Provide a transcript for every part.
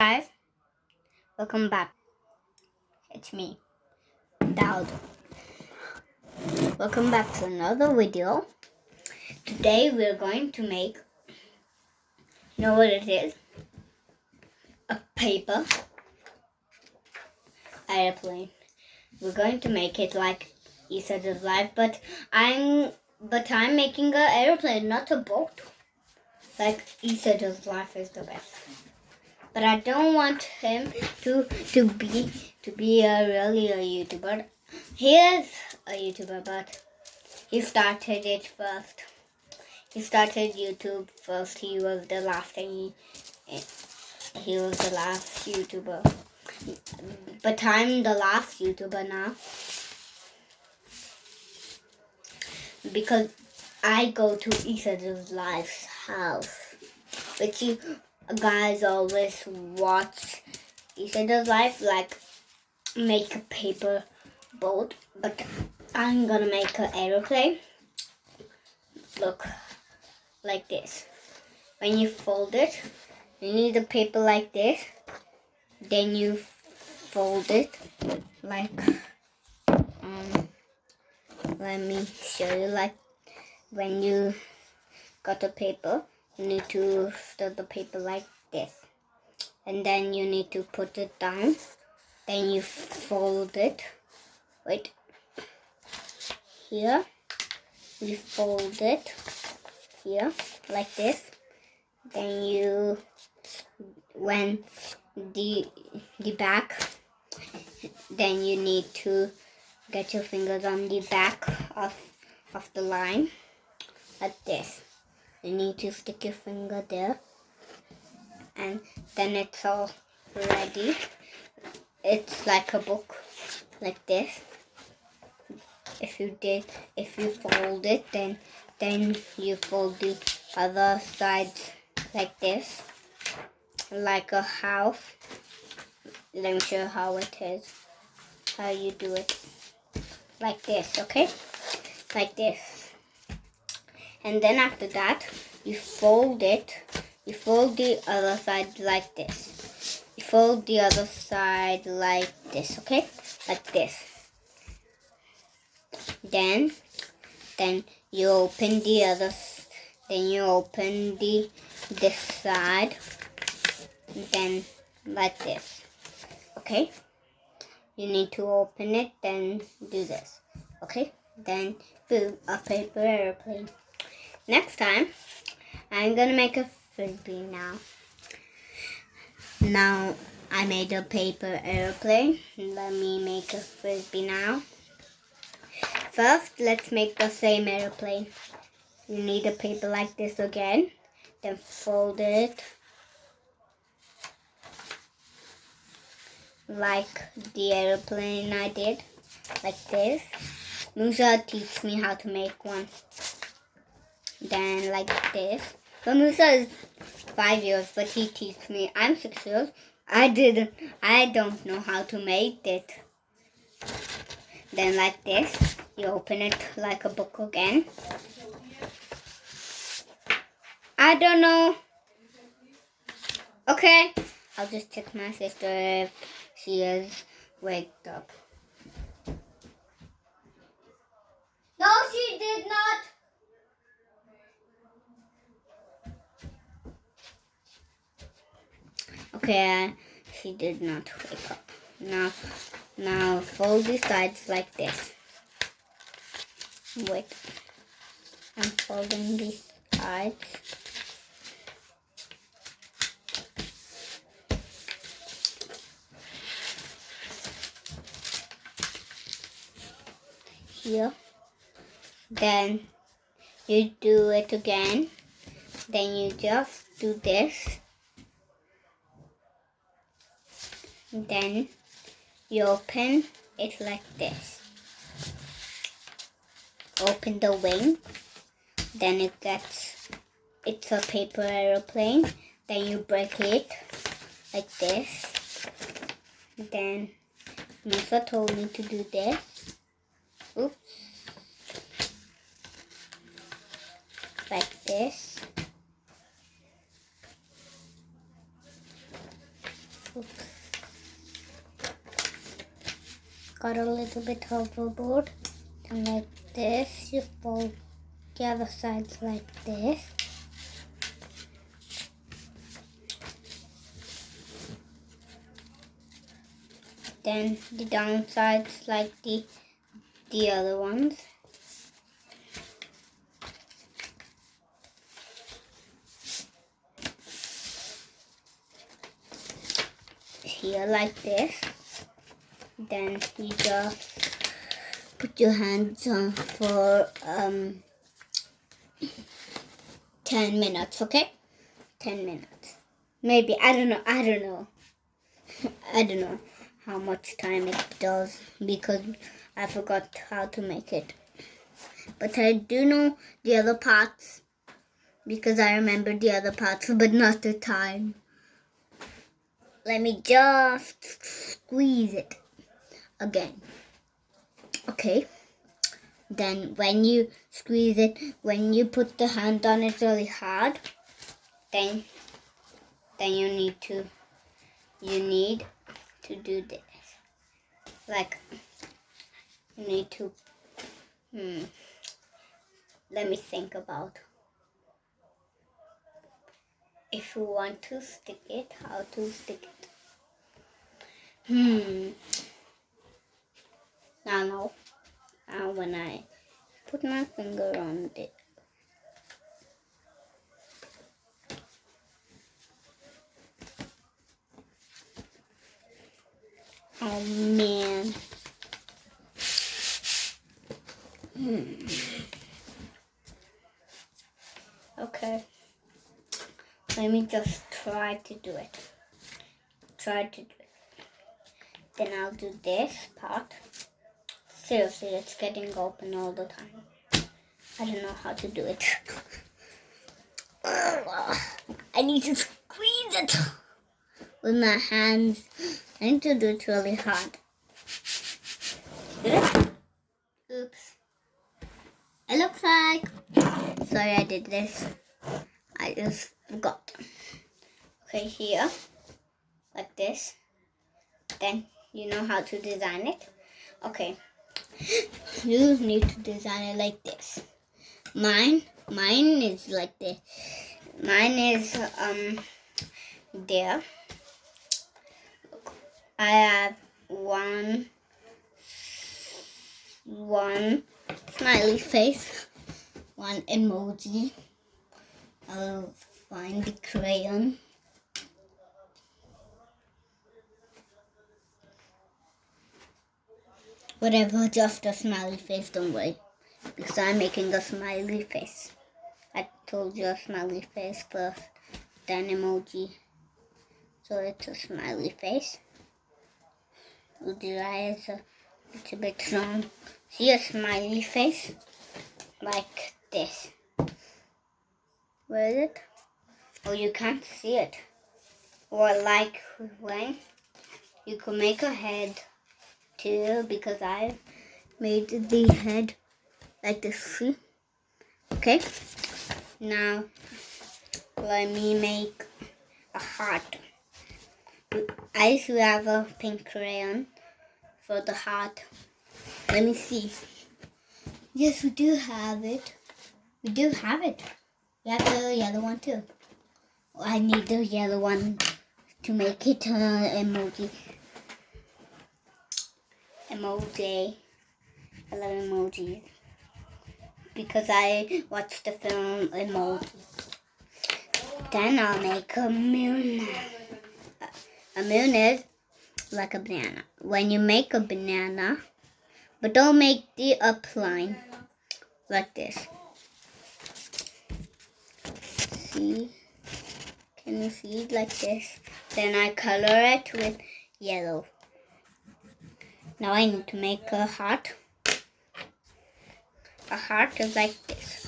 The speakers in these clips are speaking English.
Guys, welcome back. It's me, Dowd. Welcome back to another video. Today we're going to make, you know what it is? A paper airplane. We're going to make it like you said is life, but I'm making an airplane, not a boat. Like he said his life is the best. But I don't want him to be really a YouTuber. He is a YouTuber, but he started it first. He started YouTube first. He was the last thing. He was the last YouTuber. But I'm the last YouTuber now. Because I go to Isa's Life's house. Which you guys always watch Isa's Life, like make a paper boat. But I'm gonna make an aeroplane. Look, like this. When you fold it, you need a paper like this. Then you fold it like, let me show you, like when you got the paper, you need to fold the paper like this. And then you need to put it down. Then you fold it. Wait. Here. You fold it. Here. Like this. Then you, when the back, then you need to get your fingers on the back of the line. Like this. You need to stick your finger there. And then it's all ready. It's like a book, like this. If you fold it, then you fold the other side like this, like a house. Let me show you how it is, how you do it, like this, okay? Like this. And then after that, you fold it. You fold the other side like this. You fold the other side like this, okay? Like this. Then you open the other. Then you open this side. Then like this, okay? You need to open it. Then do this, okay? Then boom, a paper airplane. Next time, I'm gonna make a frisbee now. Now I made a paper airplane. Let me make a frisbee now. First, let's make the same airplane. You need a paper like this again. Then fold it like the airplane I did. Like this. Musa teach me how to make one. Then like this. So Musa is 5 years, but he teaches me. I'm 6 years. I don't know how to make it. Then like this, you open it like a book again. I don't know. Okay, I'll just check my sister if she is waked up. No, she did not. Okay, she did not wake up. Now fold the sides like this. Wait, I'm folding the sides. Here. Then you do it again. Then you just do this. Then you open it like this. Open the wing. Then it's a paper airplane. Then you break it like this. Then Musa told me to do this. Oops. Like this. Oops. Got a little bit overboard. And like this, you fold the other sides like this. Then the downsides like the other ones. Here like this. Then you just put your hands on for 10 minutes, okay? 10 minutes. Maybe, I don't know. I don't know how much time it does because I forgot how to make it. But I do know the other parts because I remember the other parts, but not the time. Let me just squeeze it again. Okay. Then when you squeeze it, when you put the hand on it really hard, then you need to do this. Like you need to let me think about if you want to stick it, how to stick it. Now when I put my finger on it, oh man. Okay. Let me just try to do it. Then I'll do this part. Seriously, it's getting open all the time. I don't know how to do it. I need to squeeze it with my hands. I need to do it really hard. Oops. It looks like... Sorry I did this. I just forgot. Okay, here. Like this. Then you know how to design it. Okay. You need to design it like this. Mine is like this. Mine is there. I have one smiley face, one emoji. I'll find the crayon. Whatever, just a smiley face, don't worry. Because I'm making a smiley face. I told you a smiley face first, then emoji. So it's a smiley face. The eyes are a little bit wrong. See a smiley face? Like this. Where is it? Oh, you can't see it. Or like when you can make a head too, because I made the head like this. See? Okay. Now let me make a heart. I used to have a pink crayon for the heart. Let me see. Yes, we do have it. We do have it. We have the yellow one too. I need the yellow one to make it emoji. Emoji. I love emojis. Because I watched the film Emoji. Then I'll make a moon. A moon is like a banana. When you make a banana, but don't make the up line like this. See? Can you see it like this? Then I color it with yellow. Now I need to make a heart. A heart is like this.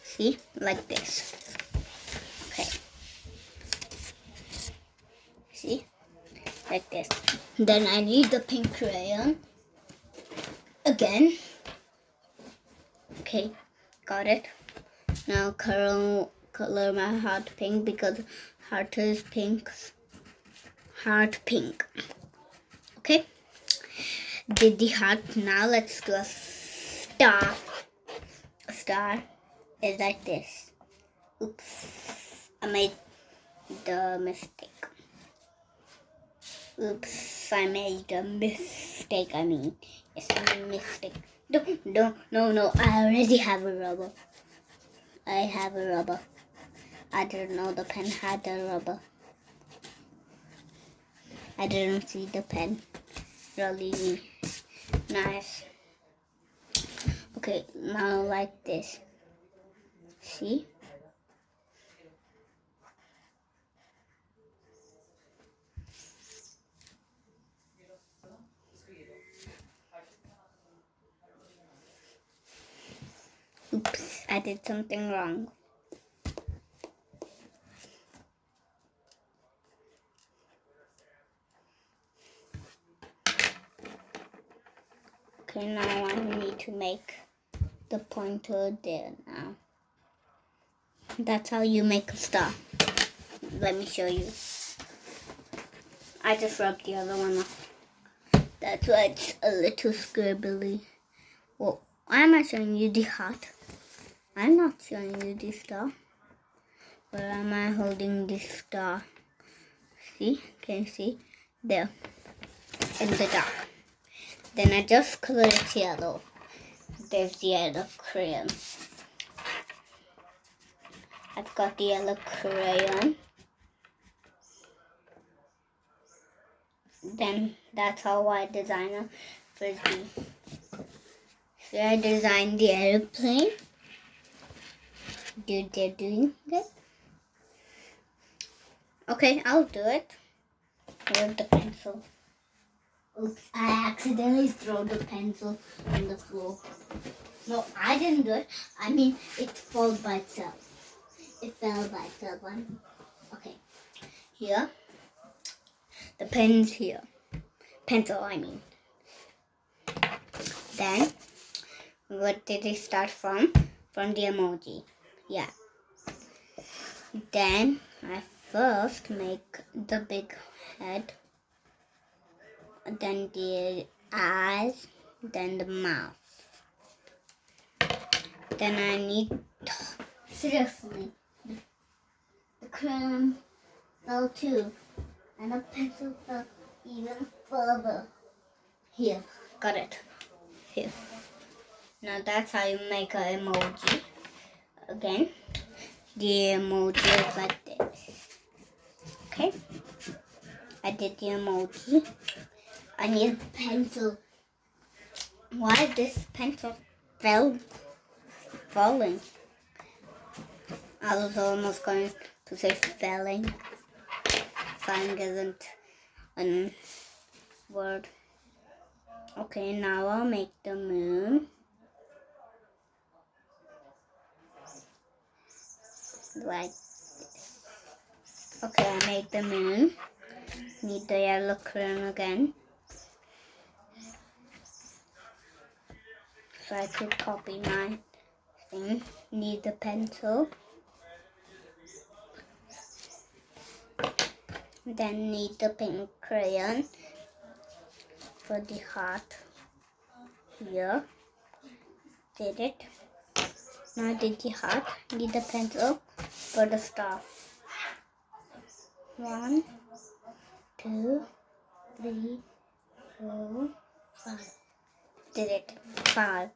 See? Like this. Okay. See? Like this. Then I need the pink crayon. Again. Okay. Got it. Now color color my heart pink because heart is pink. Heart pink. Okay. Did the heart. Now let's do a star. A star is like this. Oops. I made the mistake. Oops, I made a mistake. I mean, it's a mistake. No. I already have a rubber. I have a rubber. I didn't know the pen had a rubber. I didn't see the pen. Really nice. Okay, now like this. See? Oops, I did something wrong. Okay, now I need to make the pointer there now. That's how you make a star. Let me show you. I just rubbed the other one off. That's why it's a little scribbly. Well, why am I showing you the heart? I'm not showing you the star. Where am I holding the star? See? Can you see? There. In the dark. Then I just color it yellow. There's the yellow crayon. I've got the yellow crayon. Then that's how I design a frisbee. So I designed the airplane. They're doing it. Okay, I'll do it. With the pencil. Oops, I accidentally threw the pencil on the floor. No, I didn't do it. I mean, it fell by itself. It fell by itself. Okay, here. The pen's here. Pencil, I mean. Then, what did it start from? From the emoji. Yeah. Then, I first make the big head. Then the eyes. Then the mouth. Then I need... Seriously. The crayon fell too. And the pencil fell even further. Here, got it. Here. Now that's how you make an emoji. Again, the emoji is like this. Okay. I did the emoji. I need a pencil. Why this pencil falling? I was almost going to say falling. Falling isn't a word. Okay, now I'll make the moon. Like this. Okay, I made the moon. Need the yellow crayon again. So I could copy my thing. Need the pencil. Then need the pink crayon for the heart. Here. Did it. Now I did the heart. Need the pencil for the star. 1, 2, 3, 4, 5. Did it. 5.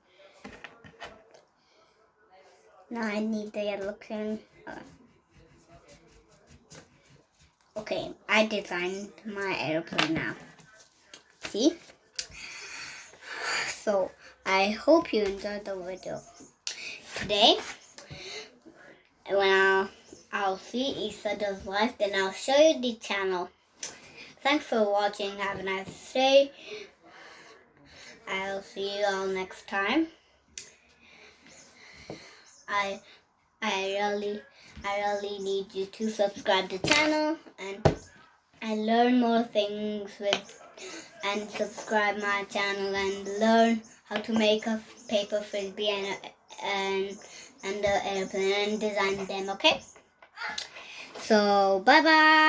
Now I need the yellow crayon. Okay, I designed my airplane now. See? So, I hope you enjoyed the video. Today, when I'll see Issa does live, then I'll show you the channel. Thanks for watching. Have a nice day. I'll see you all next time. I really need you to subscribe to the channel and learn more things and subscribe my channel and learn how to make a paper frisbee and and the airplane and design them. Okay. So bye bye.